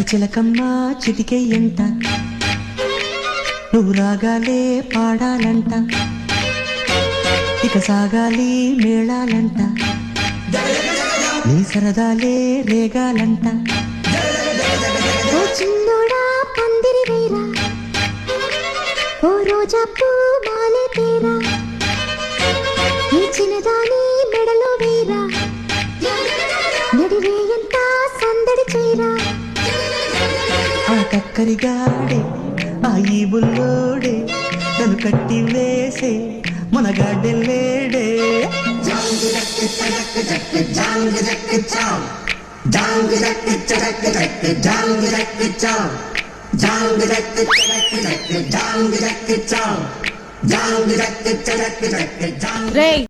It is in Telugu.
చిలకమ్మ చిటికే ఎంత నువ్వు రాగాలే పాడాలంట ఇక సాగాలి మేళాలంట నీ సరదాలే రేగాలంట ఓ చిన్నోడా పందిరి వేరా ఓ రోజా పూ మాలే తేరా ఈ చిన్నదాని మెడలో వేరా నడివే ఎంత సందడి చేరా ఆ కక్కరిగాడే ఆ ఈ బుల్లోడే తను కట్టి వేసే మునగాడెల్లేడే రేయ్